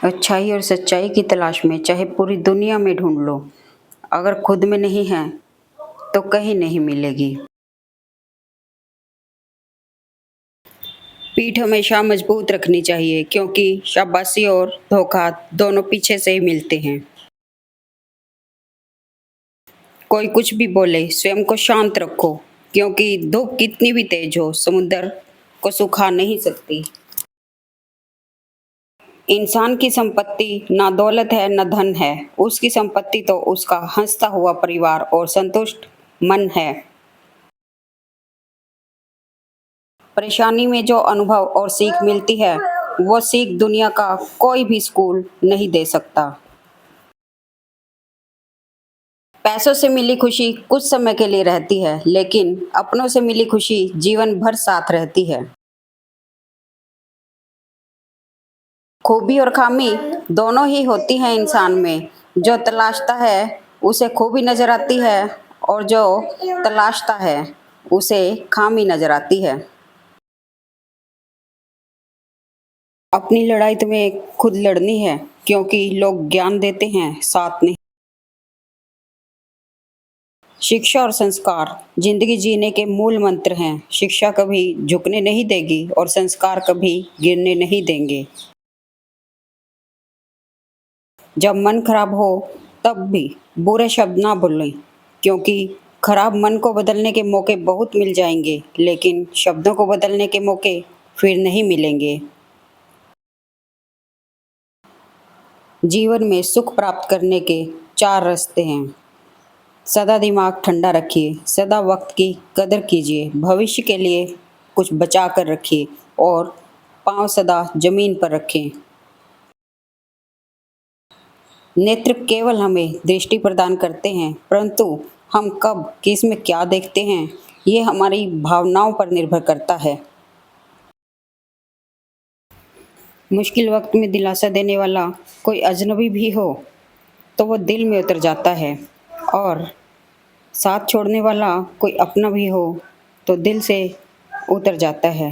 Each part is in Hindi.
अच्छाई और सच्चाई की तलाश में चाहे पूरी दुनिया में ढूंढ लो, अगर खुद में नहीं है तो कहीं नहीं मिलेगी। पीठ हमेशा मजबूत रखनी चाहिए क्योंकि शाबाशी और धोखा दोनों पीछे से ही मिलते हैं। कोई कुछ भी बोले, स्वयं को शांत रखो क्योंकि धूप कितनी भी तेज हो, समुद्र को सुखा नहीं सकती। इंसान की संपत्ति ना दौलत है न धन है, उसकी संपत्ति तो उसका हंसता हुआ परिवार और संतुष्ट मन है। परेशानी में जो अनुभव और सीख मिलती है, वो सीख दुनिया का कोई भी स्कूल नहीं दे सकता। पैसों से मिली खुशी कुछ समय के लिए रहती है, लेकिन अपनों से मिली खुशी जीवन भर साथ रहती है। खूबी और खामी दोनों ही होती हैं इंसान में। जो तलाशता है उसे खूबी नजर आती है और जो तलाशता है उसे खामी नजर आती है। अपनी लड़ाई तुम्हें खुद लड़नी है क्योंकि लोग ज्ञान देते हैं, साथ नहीं। शिक्षा और संस्कार जिंदगी जीने के मूल मंत्र हैं। शिक्षा कभी झुकने नहीं देगी और संस्कार कभी गिरने नहीं देंगे। जब मन खराब हो तब भी बुरे शब्द ना बोलें क्योंकि खराब मन को बदलने के मौके बहुत मिल जाएंगे, लेकिन शब्दों को बदलने के मौके फिर नहीं मिलेंगे। जीवन में सुख प्राप्त करने के चार रास्ते हैं। सदा दिमाग ठंडा रखिए, सदा वक्त की कदर कीजिए, भविष्य के लिए कुछ बचा कर रखिए और पाँव सदा जमीन पर रखें। नेत्र केवल हमें दृष्टि प्रदान करते हैं, परंतु हम कब किस में क्या देखते हैं, ये हमारी भावनाओं पर निर्भर करता है। मुश्किल वक्त में दिलासा देने वाला कोई अजनबी भी हो तो वो दिल में उतर जाता है, और साथ छोड़ने वाला कोई अपना भी हो तो दिल से उतर जाता है।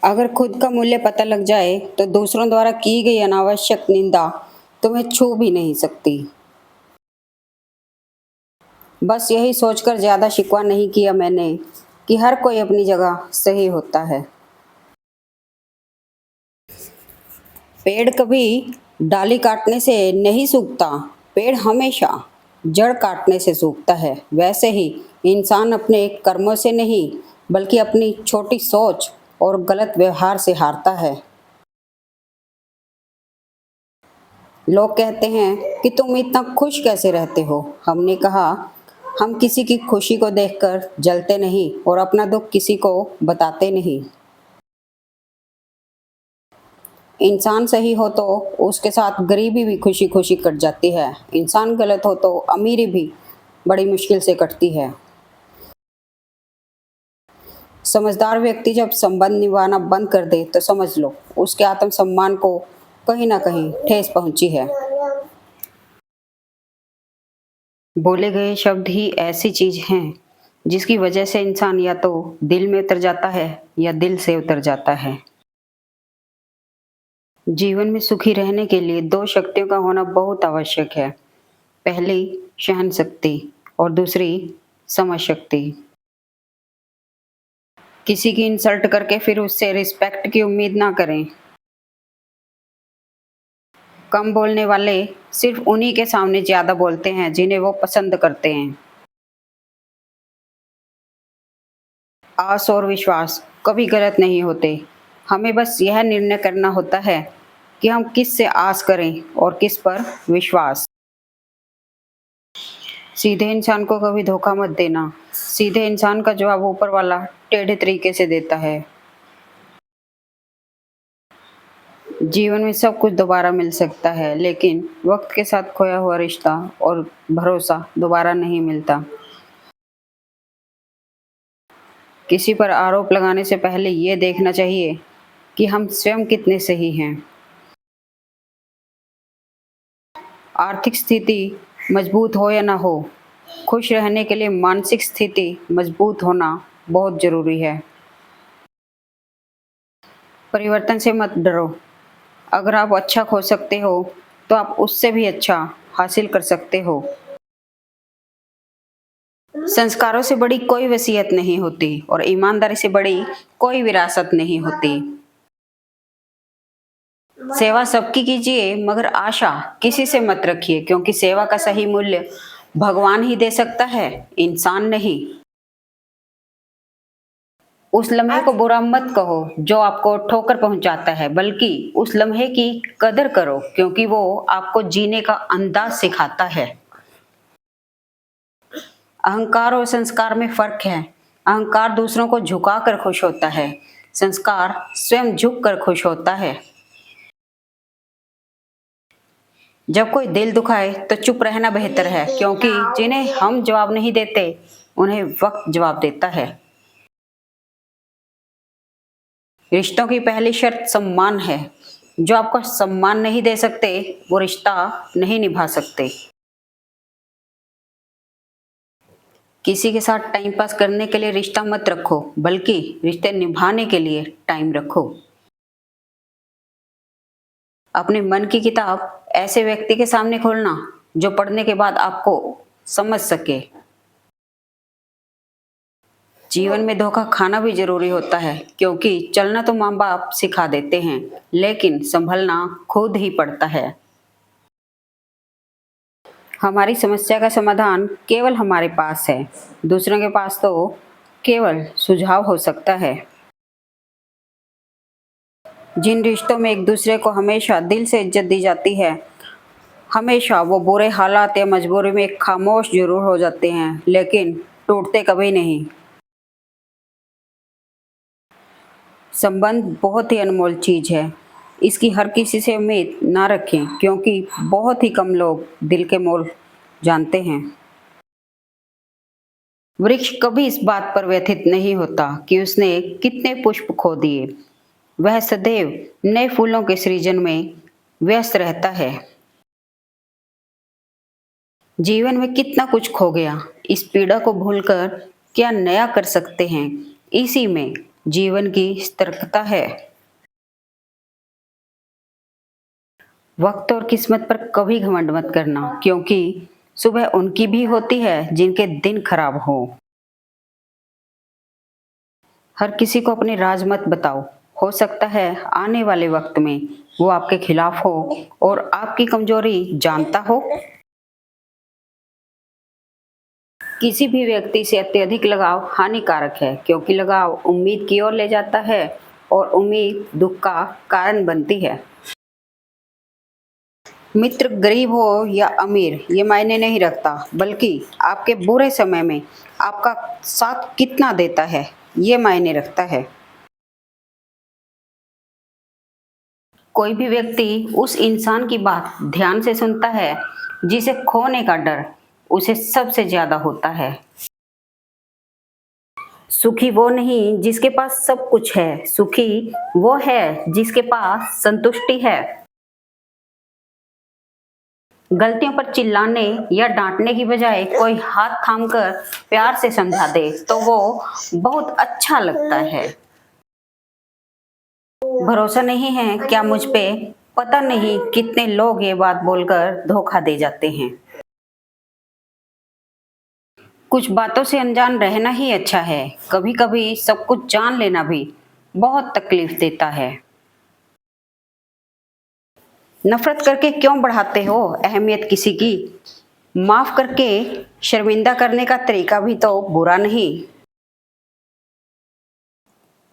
अगर खुद का मूल्य पता लग जाए तो दूसरों द्वारा की गई अनावश्यक निंदा तुम्हें छू भी नहीं सकती। बस यही सोचकर ज़्यादा शिकवा नहीं किया मैंने कि हर कोई अपनी जगह सही होता है। पेड़ कभी डाली काटने से नहीं सूखता, पेड़ हमेशा जड़ काटने से सूखता है। वैसे ही इंसान अपने कर्मों से नहीं बल्कि अपनी छोटी सोच और गलत व्यवहार से हारता है। लोग कहते हैं कि तुम इतना खुश कैसे रहते हो। हमने कहा, हम किसी की खुशी को देखकर जलते नहीं और अपना दुख किसी को बताते नहीं। इंसान सही हो तो उसके साथ गरीबी भी खुशी खुशी कट जाती है। इंसान गलत हो तो अमीरी भी बड़ी मुश्किल से कटती है। समझदार व्यक्ति जब संबंध निभाना बंद कर दे तो समझ लो उसके आत्मसम्मान को कहीं ना कहीं ठेस पहुंची है। बोले गए शब्द ही ऐसी चीज हैं जिसकी वजह से इंसान या तो दिल में उतर जाता है या दिल से उतर जाता है। जीवन में सुखी रहने के लिए दो शक्तियों का होना बहुत आवश्यक है। पहली सहन शक्ति और दूसरी समझ शक्ति। किसी की इंसल्ट करके फिर उससे रिस्पेक्ट की उम्मीद ना करें। कम बोलने वाले सिर्फ उन्हीं के सामने ज्यादा बोलते हैं जिन्हें वो पसंद करते हैं। आस और विश्वास कभी गलत नहीं होते। हमें बस यह निर्णय करना होता है कि हम किस से आस करें और किस पर विश्वास। सीधे इंसान को कभी धोखा मत देना। सीधे इंसान का जवाब ऊपर वाला टेढ़े तरीके से देता है। जीवन में सब कुछ दोबारा मिल सकता है, लेकिन वक्त के साथ खोया हुआ रिश्ता और भरोसा दोबारा नहीं मिलता। किसी पर आरोप लगाने से पहले ये देखना चाहिए कि हम स्वयं कितने सही हैं। आर्थिक स्थिति मजबूत हो या ना हो, खुश रहने के लिए मानसिक स्थिति मजबूत होना बहुत जरूरी है। परिवर्तन से मत डरो, अगर आप अच्छा खो सकते हो तो आप उससे भी अच्छा हासिल कर सकते हो। संस्कारों से बड़ी कोई वसीयत नहीं होती और ईमानदारी से बड़ी कोई विरासत नहीं होती। सेवा सबकी कीजिए मगर आशा किसी से मत रखिए, क्योंकि सेवा का सही मूल्य भगवान ही दे सकता है, इंसान नहीं। उस लम्हे को बुरा मत कहो जो आपको ठोकर पहुंचाता है, बल्कि उस लम्हे की कदर करो, क्योंकि वो आपको जीने का अंदाज सिखाता है। अहंकार और संस्कार में फर्क है। अहंकार दूसरों को झुकाकर खुश होता है, संस्कार स्वयं झुक कर खुश होता है। जब कोई दिल दुखाए तो चुप रहना बेहतर है, क्योंकि जिन्हें हम जवाब नहीं देते उन्हें वक्त जवाब देता है। रिश्तों की पहली शर्त सम्मान है। जो आपको सम्मान नहीं दे सकते वो रिश्ता नहीं निभा सकते। किसी के साथ टाइम पास करने के लिए रिश्ता मत रखो, बल्कि रिश्ते निभाने के लिए टाइम रखो। अपने मन की किताब ऐसे व्यक्ति के सामने खोलना जो पढ़ने के बाद आपको समझ सके। जीवन में धोखा खाना भी जरूरी होता है, क्योंकि चलना तो माँ बाप सिखा देते हैं, लेकिन संभलना खुद ही पड़ता है। हमारी समस्या का समाधान केवल हमारे पास है, दूसरों के पास तो केवल सुझाव हो सकता है। जिन रिश्तों में एक दूसरे को हमेशा दिल से इज्जत दी जाती है, हमेशा वो बुरे हालात या मजबूरी में खामोश जरूर हो जाते हैं, लेकिन टूटते कभी नहीं। संबंध बहुत ही अनमोल चीज है, इसकी हर किसी से उम्मीद ना रखें, क्योंकि बहुत ही कम लोग दिल के मोल जानते हैं। वृक्ष कभी इस बात पर व्यथित नहीं होता कि उसने कितने पुष्प खो दिए, वह सदैव नए फूलों के सृजन में व्यस्त रहता है। जीवन में कितना कुछ खो गया, इस पीड़ा को भूलकर क्या नया कर सकते हैं, इसी में जीवन की सतर्कता है। वक्त और किस्मत पर कभी घमंड मत करना, क्योंकि सुबह उनकी भी होती है जिनके दिन खराब हो। हर किसी को अपने राज मत बताओ, हो सकता है आने वाले वक्त में वो आपके खिलाफ हो और आपकी कमजोरी जानता हो। किसी भी व्यक्ति से अत्यधिक लगाव हानिकारक है, क्योंकि लगाव उम्मीद की ओर ले जाता है और उम्मीद दुख का कारण बनती है। मित्र गरीब हो या अमीर ये मायने नहीं रखता, बल्कि आपके बुरे समय में आपका साथ कितना देता है ये मायने रखता है। कोई भी व्यक्ति उस इंसान की बात ध्यान से सुनता है जिसे खोने का डर उसे सबसे ज्यादा होता है। सुखी वो नहीं जिसके पास सब कुछ है, सुखी वो है जिसके पास संतुष्टि है। गलतियों पर चिल्लाने या डांटने की बजाय कोई हाथ थामकर प्यार से समझा दे तो वो बहुत अच्छा लगता है। भरोसा नहीं है क्या मुझ पे? पता नहीं कितने लोग ये बात बोलकर धोखा दे जाते हैं। कुछ बातों से अनजान रहना ही अच्छा है, कभी कभी सब कुछ जान लेना भी बहुत तकलीफ देता है। नफरत करके क्यों बढ़ाते हो अहमियत किसी की? माफ करके शर्मिंदा करने का तरीका भी तो बुरा नहीं।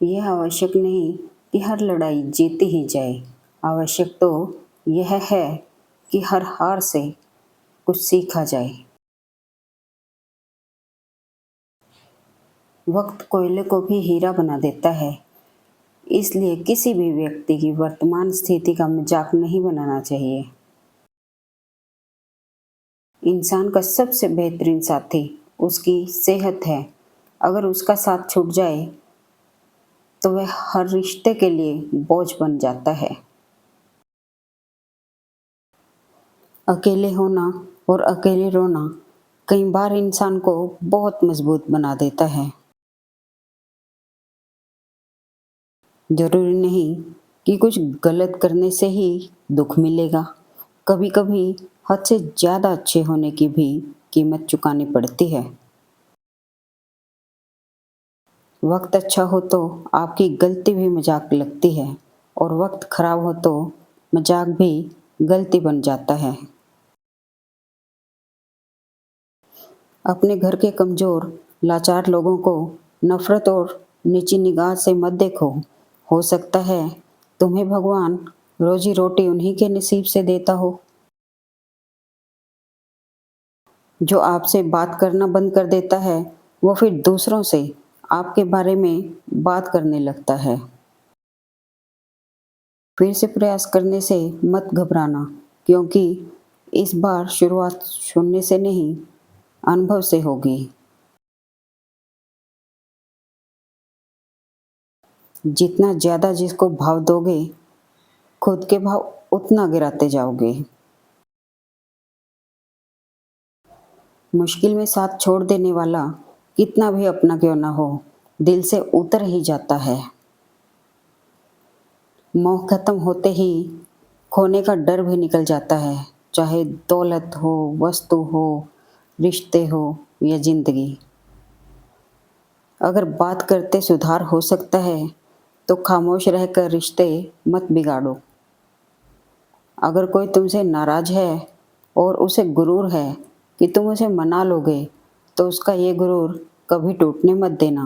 यह आवश्यक नहीं कि हर लड़ाई जीती ही जाए, आवश्यक तो यह है कि हर हार से कुछ सीखा जाए। वक्त कोयले को भी हीरा बना देता है, इसलिए किसी भी व्यक्ति की वर्तमान स्थिति का मजाक नहीं बनाना चाहिए। इंसान का सबसे बेहतरीन साथी उसकी सेहत है, अगर उसका साथ छूट जाए तो वह हर रिश्ते के लिए बोझ बन जाता है। अकेले होना और अकेले रोना कई बार इंसान को बहुत मजबूत बना देता है। जरूरी नहीं कि कुछ गलत करने से ही दुख मिलेगा। कभी कभी हद से ज़्यादा अच्छे होने की भी कीमत चुकानी पड़ती है। वक्त अच्छा हो तो आपकी गलती भी मजाक लगती है, और वक्त खराब हो तो मजाक भी गलती बन जाता है। अपने घर के कमज़ोर, लाचार लोगों को नफ़रत और नीची निगाह से मत देखो। हो सकता है तुम्हें भगवान रोज़ी-रोटी उन्हीं के नसीब से देता हो, जो आपसे बात करना बंद कर देता है, वो फिर दूसरों से आपके बारे में बात करने लगता है। फिर से प्रयास करने से मत घबराना, क्योंकि इस बार शुरुआत शून्य से नहीं, अनुभव से होगी। जितना ज़्यादा जिसको भाव दोगे, खुद के भाव उतना गिराते जाओगे। मुश्किल में साथ छोड़ देने वाला कितना भी अपना क्यों ना हो, दिल से उतर ही जाता है। मोह खत्म होते ही खोने का डर भी निकल जाता है, चाहे दौलत हो, वस्तु हो, रिश्ते हो या जिंदगी। अगर बात करते सुधार हो सकता है, तो खामोश रहकर रिश्ते मत बिगाड़ो। अगर कोई तुमसे नाराज है और उसे गुरूर है कि तुम उसे मना लोगे, तो उसका ये गुरूर कभी टूटने मत देना।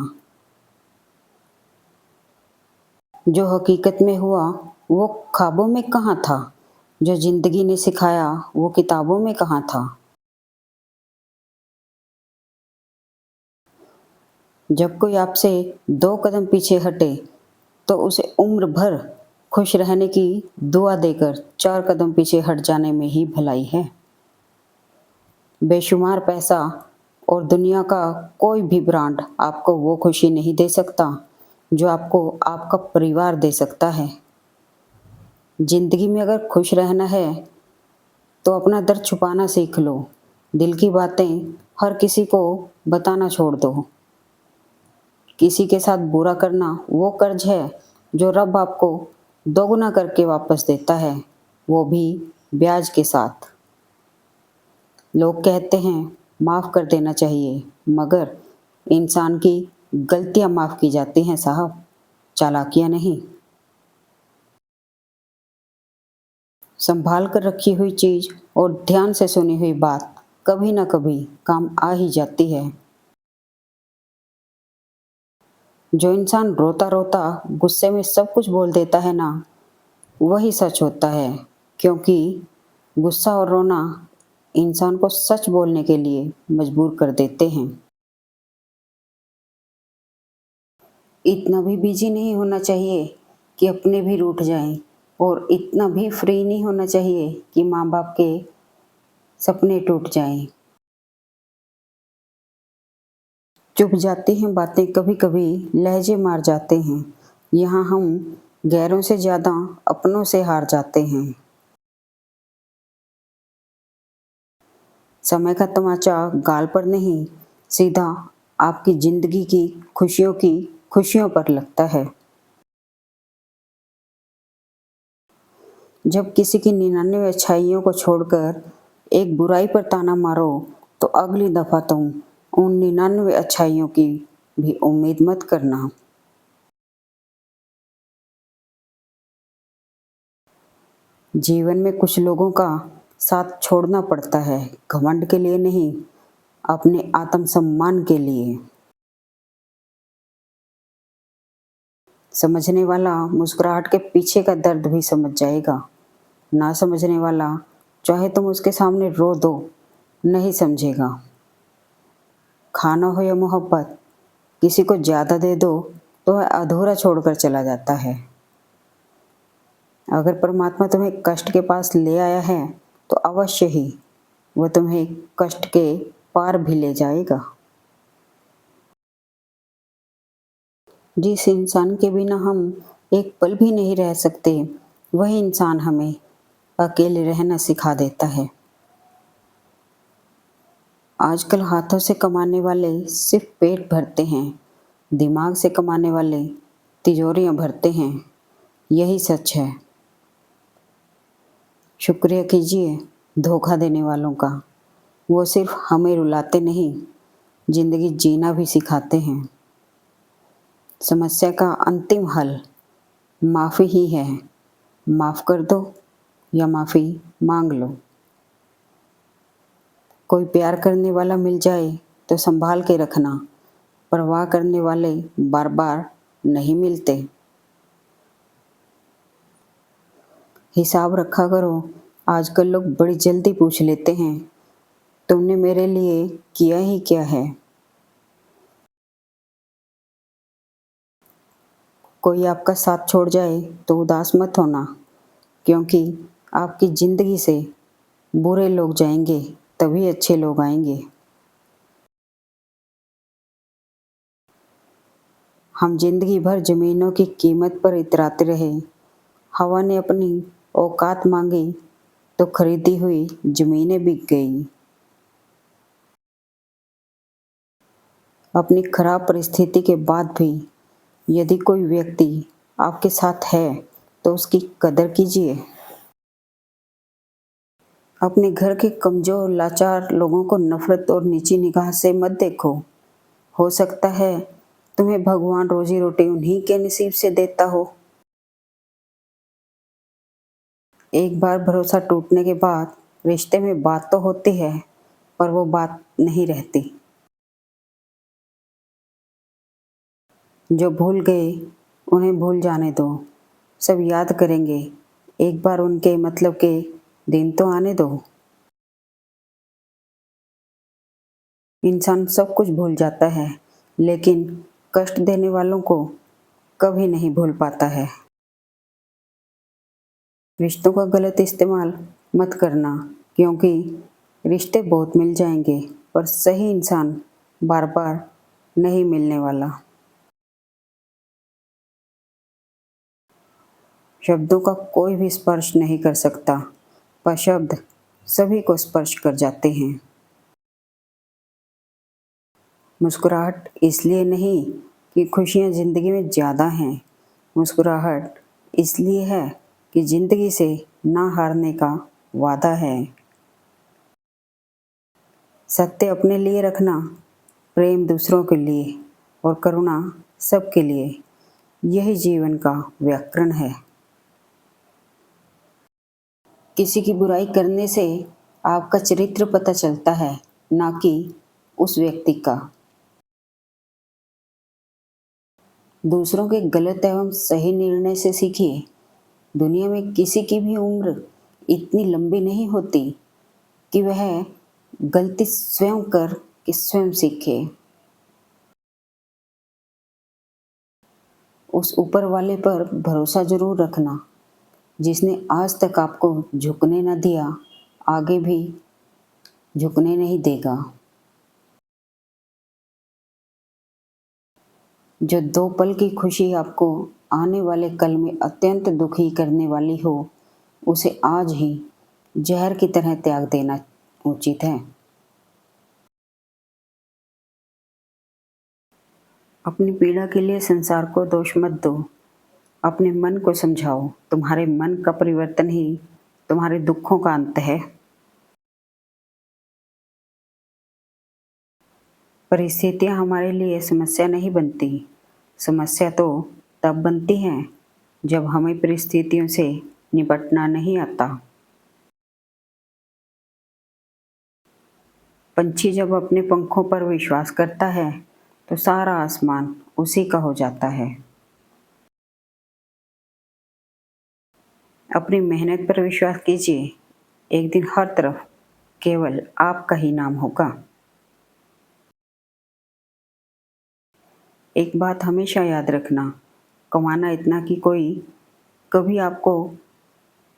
जो हकीकत में हुआ वो ख्वाबों में कहाँ था, जो जिंदगी ने सिखाया वो किताबों में कहाँ था। जब कोई आपसे 2 कदम पीछे हटे, तो उसे उम्र भर खुश रहने की दुआ देकर 4 कदम पीछे हट जाने में ही भलाई है। बेशुमार पैसा और दुनिया का कोई भी ब्रांड आपको वो खुशी नहीं दे सकता जो आपको आपका परिवार दे सकता है। जिंदगी में अगर खुश रहना है, तो अपना दर्द छुपाना सीख लो। दिल की बातें हर किसी को बताना छोड़ दो। किसी के साथ बुरा करना वो कर्ज है जो रब आपको दोगुना करके वापस देता है, वो भी ब्याज के साथ। लोग कहते हैं माफ़ कर देना चाहिए, मगर इंसान की गलतियां माफ़ की जाती हैं साहब, चालाकियां नहीं। संभाल कर रखी हुई चीज़ और ध्यान से सुनी हुई बात कभी न कभी काम आ ही जाती है। जो इंसान रोता रोता गुस्से में सब कुछ बोल देता है ना, वही सच होता है, क्योंकि गुस्सा और रोना इंसान को सच बोलने के लिए मजबूर कर देते हैं। इतना भी बिजी नहीं होना चाहिए कि अपने भी रूठ जाएं, और इतना भी फ्री नहीं होना चाहिए कि माँ बाप के सपने टूट जाएं। चुप जाती हैं बातें, कभी कभी लहजे मार जाते हैं। यहाँ हम गैरों से ज़्यादा अपनों से हार जाते हैं। समय का तमाचा गाल पर नहीं, सीधा आपकी ज़िंदगी की खुशियों पर लगता है। जब किसी की 99 अच्छाइयों को छोड़कर एक बुराई पर ताना मारो, तो अगली दफ़ा तुम उन 99 अच्छाइयों की भी उम्मीद मत करना। जीवन में कुछ लोगों का साथ छोड़ना पड़ता है, घमंड के लिए नहीं, अपने आत्मसम्मान के लिए। समझने वाला मुस्कुराहट के पीछे का दर्द भी समझ जाएगा। ना समझने वाला चाहे तुम उसके सामने रो दो, नहीं समझेगा। खाना हो या मोहब्बत, किसी को ज़्यादा दे दो तो वह अधूरा छोड़कर चला जाता है। अगर परमात्मा तुम्हें कष्ट के पास ले आया है, तो अवश्य ही वह तुम्हें कष्ट के पार भी ले जाएगा। जिस इंसान के बिना हम एक पल भी नहीं रह सकते, वही इंसान हमें अकेले रहना सिखा देता है। आजकल हाथों से कमाने वाले सिर्फ पेट भरते हैं, दिमाग से कमाने वाले तिजोरियां भरते हैं। यही सच है। शुक्रिया कीजिए धोखा देने वालों का। वो सिर्फ हमें रुलाते नहीं, जिंदगी जीना भी सिखाते हैं। समस्या का अंतिम हल माफ़ी ही है। माफ़ कर दो या माफ़ी मांग लो। कोई प्यार करने वाला मिल जाए तो संभाल के रखना। परवाह करने वाले बार बार नहीं मिलते। हिसाब रखा करो। आजकल लोग बड़ी जल्दी पूछ लेते हैं, तुमने मेरे लिए किया ही क्या है। कोई आपका साथ छोड़ जाए तो उदास मत होना, क्योंकि आपकी ज़िंदगी से बुरे लोग जाएंगे तभी अच्छे लोग आएंगे। हम जिंदगी भर ज़मीनों की कीमत पर इतराते रहे। हवा ने अपनी औकात मांगी तो खरीदी हुई ज़मीनें बिक गई। अपनी खराब परिस्थिति के बाद भी यदि कोई व्यक्ति आपके साथ है तो उसकी कदर कीजिए। अपने घर के कमज़ोर लाचार लोगों को नफ़रत और नीची निगाह से मत देखो। हो सकता है तुम्हें भगवान रोजी रोटी उन्हीं के नसीब से देता हो। एक बार भरोसा टूटने के बाद रिश्ते में बात तो होती है, पर वो बात नहीं रहती। जो भूल गए उन्हें भूल जाने दो। सब याद करेंगे। एक बार उनके मतलब के दिन तो आने दो। इंसान सब कुछ भूल जाता है, लेकिन कष्ट देने वालों को कभी नहीं भूल पाता है। रिश्तों का गलत इस्तेमाल मत करना, क्योंकि रिश्ते बहुत मिल जाएंगे पर सही इंसान बार बार नहीं मिलने वाला। शब्दों का कोई भी स्पर्श नहीं कर सकता, पर शब्द सभी को स्पर्श कर जाते हैं। मुस्कुराहट इसलिए नहीं कि खुशियाँ ज़िंदगी में ज़्यादा हैं। मुस्कुराहट इसलिए है कि ज़िंदगी से ना हारने का वादा है। सत्य अपने लिए रखना, प्रेम दूसरों के लिए और करुणा सबके लिए, यही जीवन का व्याकरण है। किसी की बुराई करने से आपका चरित्र पता चलता है, ना कि उस व्यक्ति का। दूसरों के गलत एवं सही निर्णय से सीखिए। दुनिया में किसी की भी उम्र इतनी लंबी नहीं होती कि वह गलती स्वयं कर के स्वयं सीखे। उस ऊपर वाले पर भरोसा जरूर रखना, जिसने आज तक आपको झुकने न दिया, आगे भी झुकने नहीं देगा। जो 2 पल की खुशी आपको आने वाले कल में अत्यंत दुखी करने वाली हो, उसे आज ही जहर की तरह त्याग देना उचित है। अपनी पीड़ा के लिए संसार को दोष मत दो। अपने मन को समझाओ, तुम्हारे मन का परिवर्तन ही तुम्हारे दुखों का अंत है। परिस्थितियाँ हमारे लिए समस्या नहीं बनती। समस्या तो तब बनती हैं जब हमें परिस्थितियों से निपटना नहीं आता। पंछी जब अपने पंखों पर विश्वास करता है तो सारा आसमान उसी का हो जाता है। अपनी मेहनत पर विश्वास कीजिए, एक दिन हर तरफ केवल आपका ही नाम होगा। एक बात हमेशा याद रखना, कमाना इतना कि कोई कभी आपको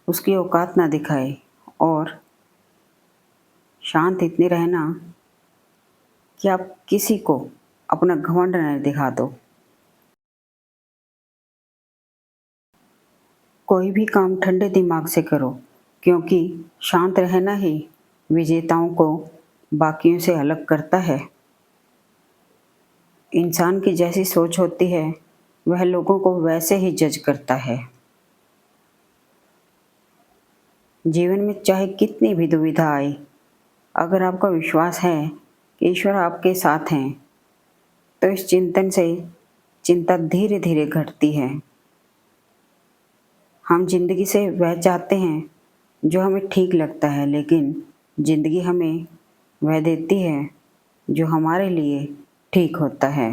उसकी औकात ना दिखाए, और शांत इतने रहना कि आप किसी को अपना घमंड न दिखा दो। कोई भी काम ठंडे दिमाग से करो, क्योंकि शांत रहना ही विजेताओं को बाकियों से अलग करता है। इंसान की जैसी सोच होती है, वह लोगों को वैसे ही जज करता है। जीवन में चाहे कितनी भी दुविधा आए, अगर आपका विश्वास है कि ईश्वर आपके साथ हैं, तो इस चिंतन से चिंता धीरे धीरे घटती है। हम जिंदगी से वह चाहते हैं जो हमें ठीक लगता है, लेकिन जिंदगी हमें वह देती है जो हमारे लिए ठीक होता है।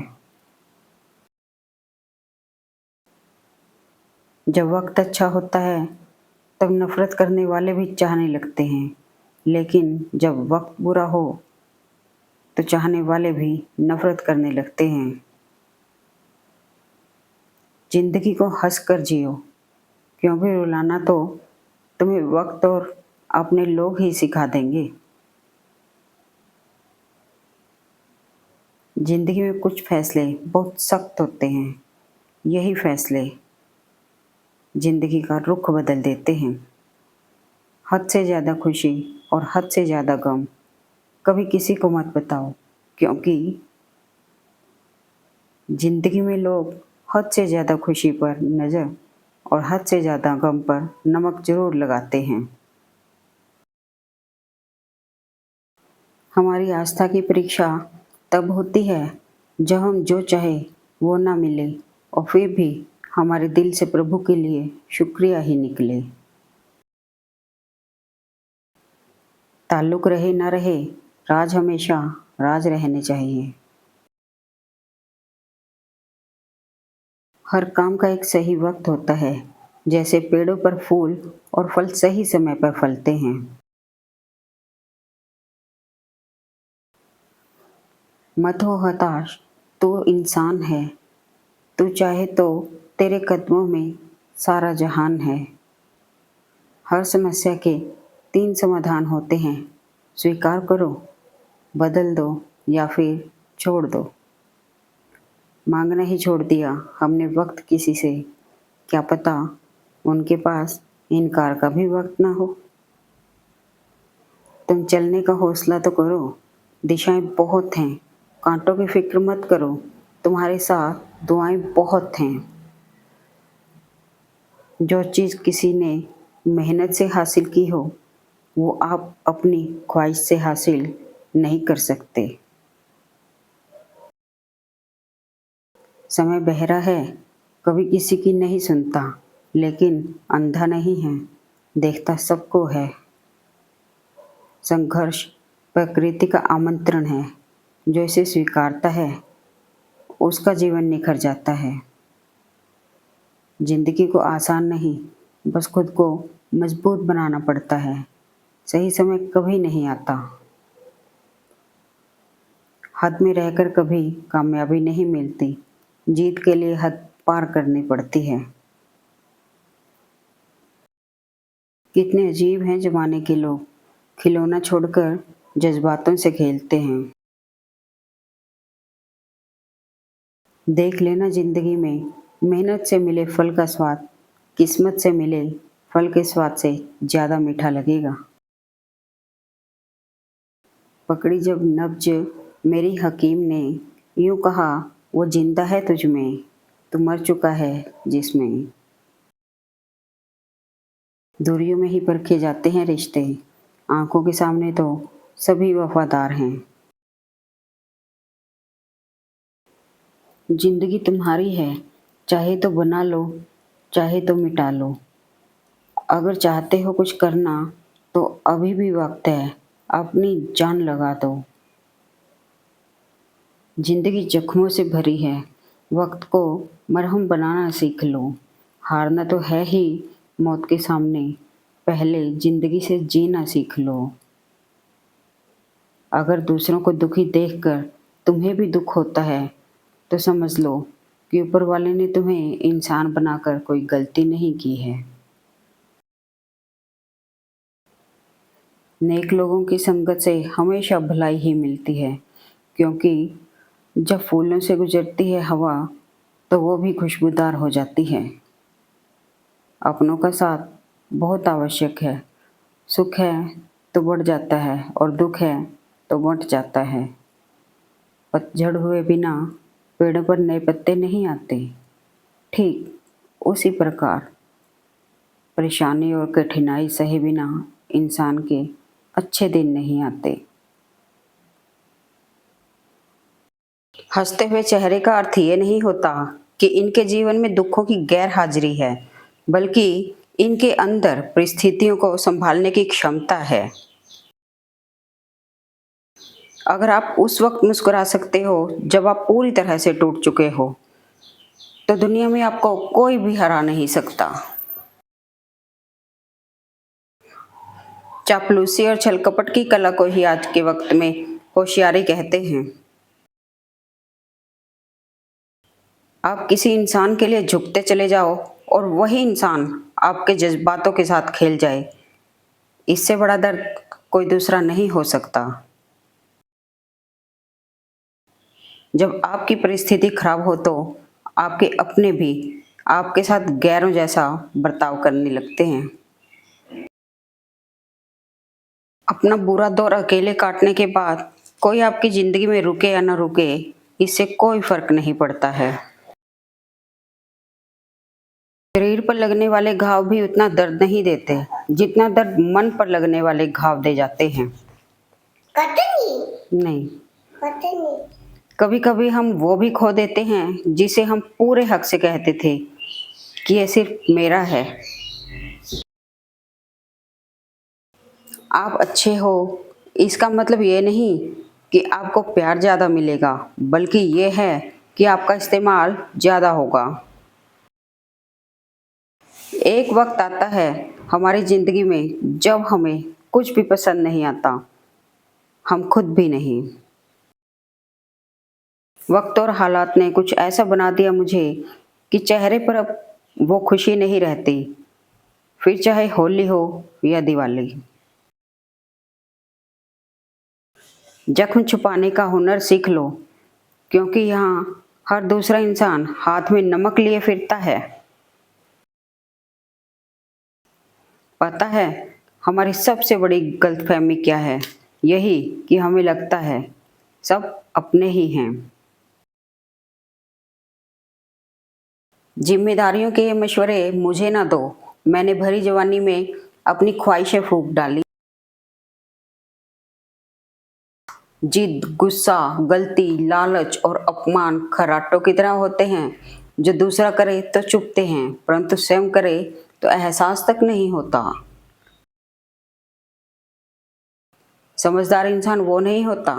जब वक्त अच्छा होता है तब नफरत करने वाले भी चाहने लगते हैं, लेकिन जब वक्त बुरा हो तो चाहने वाले भी नफरत करने लगते हैं। जिंदगी को हंस कर जियो, क्योंकि रुलाना तो तुम्हें वक्त और अपने लोग ही सिखा देंगे। जिंदगी में कुछ फैसले बहुत सख्त होते हैं, यही फैसले जिंदगी का रुख बदल देते हैं। हद से ज़्यादा खुशी और हद से ज़्यादा गम कभी किसी को मत बताओ, क्योंकि जिंदगी में लोग हद से ज़्यादा खुशी पर नज़र और हद से ज़्यादा गम पर नमक ज़रूर लगाते हैं। हमारी आस्था की परीक्षा तब होती है जब हम जो चाहे वो ना मिले और फिर भी हमारे दिल से प्रभु के लिए शुक्रिया ही निकले। ताल्लुक़ रहे ना रहे, राज हमेशा राज रहने चाहिए। हर काम का एक सही वक्त होता है, जैसे पेड़ों पर फूल और फल सही समय पर फलते हैं। मत हो हताश, तू इंसान है, तू चाहे तो तेरे कदमों में सारा जहान है। हर समस्या के 3 समाधान होते हैं, स्वीकार करो, बदल दो या फिर छोड़ दो। मांगना ही छोड़ दिया हमने वक्त किसी से, क्या पता उनके पास इनकार का भी वक्त ना हो। तुम चलने का हौसला तो करो, दिशाएं बहुत हैं, कांटों की फिक्र मत करो, तुम्हारे साथ दुआएं बहुत हैं। जो चीज़ किसी ने मेहनत से हासिल की हो, वो आप अपनी ख्वाहिश से हासिल नहीं कर सकते। समय बहरा है, कभी किसी की नहीं सुनता, लेकिन अंधा नहीं है, देखता सबको है। संघर्ष प्रकृति का आमंत्रण है, जो इसे स्वीकारता है उसका जीवन निखर जाता है। जिंदगी को आसान नहीं, बस खुद को मजबूत बनाना पड़ता है। सही समय कभी नहीं आता। हद में रहकर कभी कामयाबी नहीं मिलती, जीत के लिए हद पार करनी पड़ती है। कितने अजीब हैं जमाने के लोग, खिलौना छोड़कर जज्बातों से खेलते हैं। देख लेना जिंदगी में मेहनत से मिले फल का स्वाद किस्मत से मिले फल के स्वाद से ज़्यादा मीठा लगेगा। पकड़ी जब नब्ज मेरी हकीम ने, यूँ कहा वो जिंदा है तुझ में, तू मर चुका है जिसमें। दूरियों में ही परखे जाते हैं रिश्ते, आंखों के सामने तो सभी वफादार हैं। जिंदगी तुम्हारी है, चाहे तो बना लो, चाहे तो मिटा लो। अगर चाहते हो कुछ करना तो अभी भी वक्त है, अपनी जान लगा दो। जिंदगी जख्मों से भरी है, वक्त को मरहम बनाना सीख लो। हारना तो है ही मौत के सामने, पहले जिंदगी से जीना सीख लो। अगर दूसरों को दुखी देखकर तुम्हें भी दुख होता है, तो समझ लो कि ऊपर वाले ने तुम्हें इंसान बनाकर कोई गलती नहीं की है। नेक लोगों की संगत से हमेशा भलाई ही मिलती है, क्योंकि जब फूलों से गुजरती है हवा, तो वो भी खुशबूदार हो जाती है। अपनों का साथ बहुत आवश्यक है, सुख है तो बढ़ जाता है और दुख है तो बंट जाता है। पतझड़ हुए बिना पेड़ों पर नए पत्ते नहीं आते, ठीक उसी प्रकार परेशानी और कठिनाई सहे बिना इंसान के अच्छे दिन नहीं आते। हंसते हुए चेहरे का अर्थ ये नहीं होता कि इनके जीवन में दुखों की गैर हाजिरी है, बल्कि इनके अंदर परिस्थितियों को संभालने की क्षमता है। अगर आप उस वक्त मुस्कुरा सकते हो जब आप पूरी तरह से टूट चुके हो, तो दुनिया में आपको कोई भी हरा नहीं सकता। चापलूसी और छलकपट की कला को ही आज के वक्त में होशियारी कहते हैं। आप किसी इंसान के लिए झुकते चले जाओ और वही इंसान आपके जज्बातों के साथ खेल जाए, इससे बड़ा दर्द कोई दूसरा नहीं हो सकता। जब आपकी परिस्थिति खराब हो तो आपके अपने भी आपके साथ गैरों जैसा बर्ताव करने लगते हैं। अपना बुरा दौर अकेले काटने के बाद कोई आपकी जिंदगी में रुके या न रुके, इससे कोई फर्क नहीं पड़ता है। शरीर पर लगने वाले घाव भी उतना दर्द नहीं देते जितना दर्द मन पर लगने वाले घाव दे जाते हैं। नहीं, कभी कभी हम वो भी खो देते हैं जिसे हम पूरे हक से कहते थे कि ये सिर्फ मेरा है। आप अच्छे हो इसका मतलब ये नहीं कि आपको प्यार ज़्यादा मिलेगा, बल्कि ये है कि आपका इस्तेमाल ज़्यादा होगा। एक वक्त आता है हमारी ज़िंदगी में जब हमें कुछ भी पसंद नहीं आता, हम खुद भी नहीं। वक्त और हालात ने कुछ ऐसा बना दिया मुझे कि चेहरे पर अब वो खुशी नहीं रहती, फिर चाहे होली हो या दिवाली। जख्म छुपाने का हुनर सीख लो, क्योंकि यहाँ हर दूसरा इंसान हाथ में नमक लिए फिरता है। पता है हमारी सबसे बड़ी गलतफहमी क्या है? यही कि हमें लगता है सब अपने ही हैं। जिम्मेदारियों के ये मशवरे मुझे ना दो। मैंने भरी जवानी में अपनी ख्वाहिशें फूंक डाली। जिद, गुस्सा, गलती, लालच और अपमान खर्राटों की तरह होते हैं जो दूसरा करे तो चुपते हैं, परंतु स्वयं करे तो एहसास तक नहीं होता। समझदार इंसान वो नहीं होता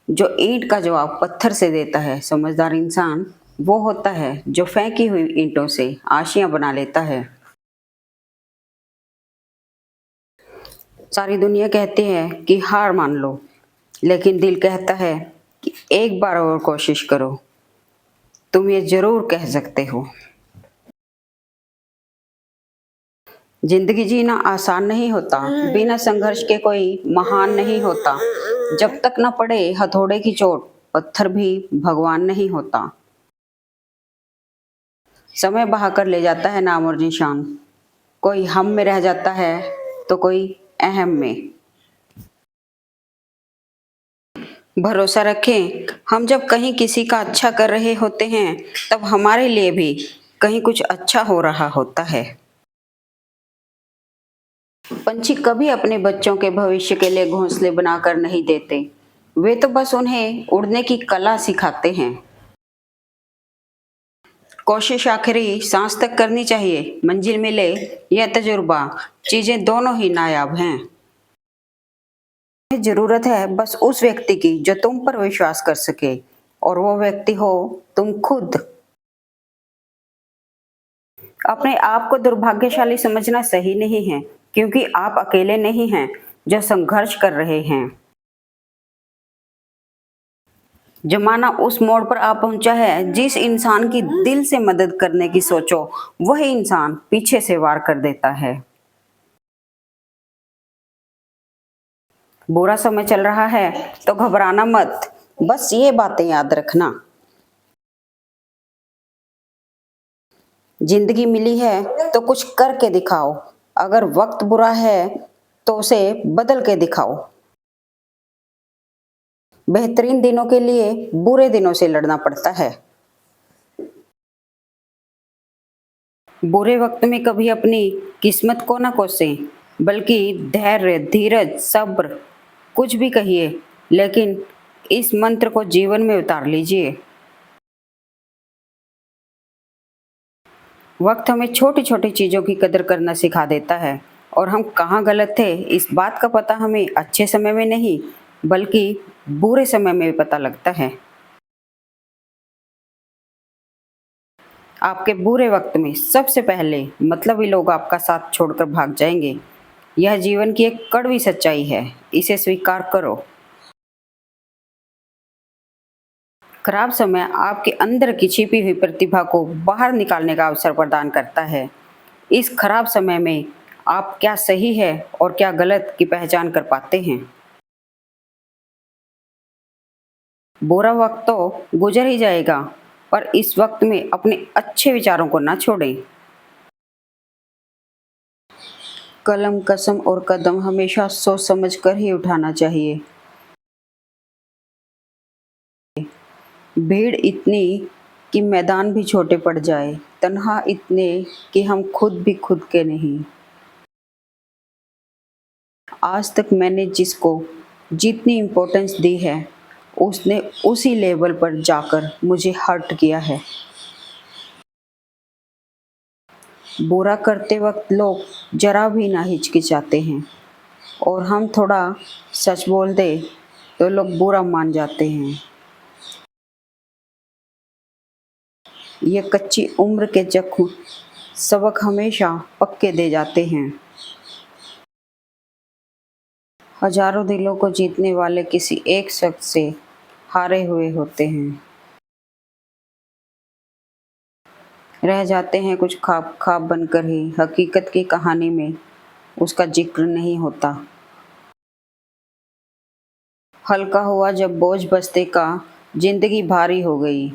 जो ईंट का जवाब पत्थर से देता है। समझदार इंसान वो होता है जो फेंकी हुई ईंटों से आशियां बना लेता है। सारी दुनिया कहती है कि हार मान लो, लेकिन दिल कहता है कि एक बार और कोशिश करो। तुम ये जरूर कह सकते हो। जिंदगी जीना आसान नहीं होता, बिना संघर्ष के कोई महान नहीं होता। जब तक न पड़े हथौड़े की चोट, पत्थर भी भगवान नहीं होता। समय बहाकर ले जाता है नाम और निशान, कोई हम में रह जाता है तो कोई अहम में। भरोसा रखें, हम जब कहीं किसी का अच्छा कर रहे होते हैं तब हमारे लिए भी कहीं कुछ अच्छा हो रहा होता है। पंछी कभी अपने बच्चों के भविष्य के लिए घोंसले बनाकर नहीं देते, वे तो बस उन्हें उड़ने की कला सिखाते हैं। कोशिश आखिरी सांस तक करनी चाहिए, मंजिल मिले या तजुर्बा, चीजें दोनों ही नायाब हैं। जरूरत है बस उस व्यक्ति की जो तुम पर विश्वास कर सके, और वो व्यक्ति हो तुम खुद। अपने आप को दुर्भाग्यशाली समझना सही नहीं है, क्योंकि आप अकेले नहीं हैं जो संघर्ष कर रहे हैं। जमाना उस मोड़ पर आ पहुंचा है, जिस इंसान की दिल से मदद करने की सोचो वही इंसान पीछे से वार कर देता है। बुरा समय चल रहा है तो घबराना मत, बस ये बातें याद रखना। जिंदगी मिली है तो कुछ करके दिखाओ, अगर वक्त बुरा है तो उसे बदल के दिखाओ। बेहतरीन दिनों के लिए बुरे दिनों से लड़ना पड़ता है। बुरे वक्त में कभी अपनी किस्मत को ना कोसें, बल्कि धैर्य, धीरज, सब्र, कुछ भी कहिए, लेकिन इस मंत्र को जीवन में उतार लीजिए। वक्त हमें छोटी छोटी चीज़ों की कदर करना सिखा देता है, और हम कहाँ गलत थे इस बात का पता हमें अच्छे समय में नहीं, बल्कि बुरे समय में भी पता लगता है। आपके बुरे वक्त में सबसे पहले मतलबी लोग आपका साथ छोड़कर भाग जाएंगे। यह जीवन की एक कड़वी सच्चाई है, इसे स्वीकार करो। खराब समय आपके अंदर की छिपी हुई प्रतिभा को बाहर निकालने का अवसर प्रदान करता है। इस खराब समय में आप क्या सही है और क्या गलत की पहचान कर पाते हैं। बुरा वक्त तो गुजर ही जाएगा, पर इस वक्त में अपने अच्छे विचारों को ना छोड़ें। कलम, कसम और कदम हमेशा सोच समझ कर ही उठाना चाहिए। भीड़ इतनी कि मैदान भी छोटे पड़ जाए, तन्हा इतने कि हम खुद भी खुद के नहीं। आज तक मैंने जिसको जितनी इम्पोर्टेंस दी है, उसने उसी लेवल पर जाकर मुझे हर्ट किया है। बुरा करते वक्त लोग जरा भी ना हिचकिचाते हैं, और हम थोड़ा सच बोल दे तो लोग बुरा मान जाते हैं। ये कच्ची उम्र के जख्म सबक हमेशा पक्के दे जाते हैं। हजारों दिलों को जीतने वाले किसी एक शख्स से हारे हुए होते हैं। रह जाते हैं कुछ ख्वाब ख्वाब बनकर ही, हकीकत की कहानी में उसका जिक्र नहीं होता। हल्का हुआ जब बोझ बस्ते का, जिंदगी भारी हो गई।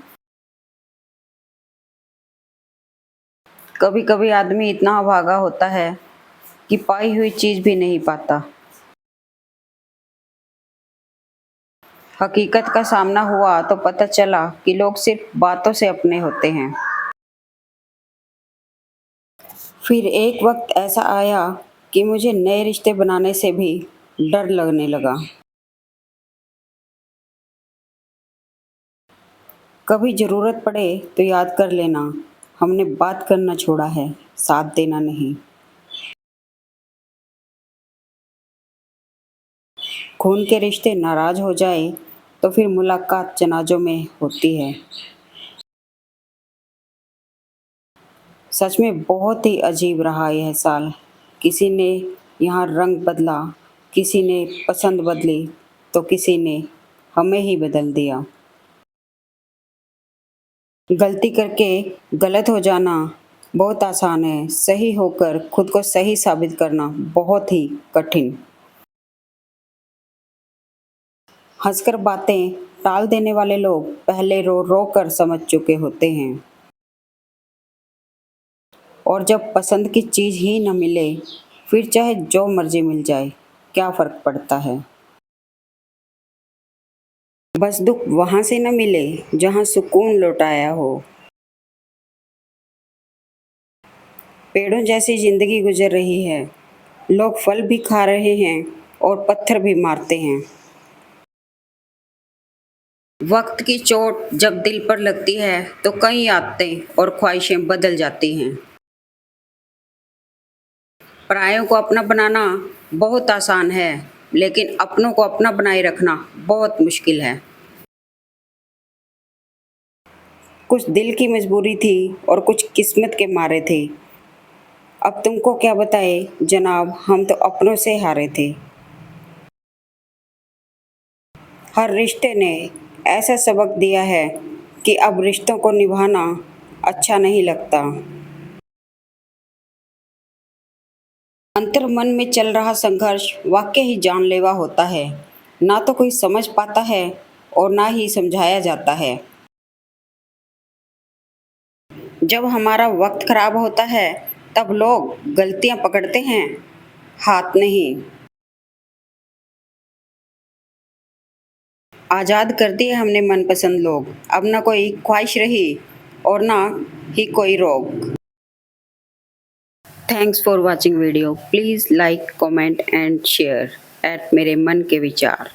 कभी कभी आदमी इतना अभागा होता है कि पाई हुई चीज भी नहीं पाता। हकीकत का सामना हुआ तो पता चला कि लोग सिर्फ बातों से अपने होते हैं। फिर एक वक्त ऐसा आया कि मुझे नए रिश्ते बनाने से भी डर लगने लगा। कभी ज़रूरत पड़े तो याद कर लेना, हमने बात करना छोड़ा है, साथ देना नहीं। खून के रिश्ते नाराज हो जाए तो फिर मुलाकात जनाजों में होती है। सच में बहुत ही अजीब रहा यह साल। किसी ने यहाँ रंग बदला, किसी ने पसंद बदली, तो किसी ने हमें ही बदल दिया। गलती करके गलत हो जाना बहुत आसान है, सही होकर खुद को सही साबित करना बहुत ही कठिन। हंसकर बातें टाल देने वाले लोग पहले रो रो कर समझ चुके होते हैं, और जब पसंद की चीज़ ही न मिले, फिर चाहे जो मर्जी मिल जाए, क्या फ़र्क पड़ता है। बस दुख वहाँ से न मिले जहाँ सुकून लौटाया हो। पेड़ों जैसी जिंदगी गुजर रही है, लोग फल भी खा रहे हैं और पत्थर भी मारते हैं। वक्त की चोट जब दिल पर लगती है तो कई आदतें और ख्वाहिशें बदल जाती हैं। परायों को अपना बनाना बहुत आसान है, लेकिन अपनों को अपना बनाए रखना बहुत मुश्किल है। कुछ दिल की मजबूरी थी और कुछ किस्मत के मारे थे। अब तुमको क्या बताए जनाब, हम तो अपनों से हारे थे। हर रिश्ते ने ऐसा सबक दिया है कि अब रिश्तों को निभाना अच्छा नहीं लगता। अंतर मन में चल रहा संघर्ष वाकई ही जानलेवा होता है। ना तो कोई समझ पाता है और ना ही समझाया जाता है। जब हमारा वक्त खराब होता है तब लोग गलतियां पकड़ते हैं, हाथ नहीं। आज़ाद कर दिए हमने मनपसंद लोग, अब ना कोई ख्वाहिश रही और ना ही कोई रोक। Thanks for watching video. Please like, comment and share eight मेरे मन के विचार।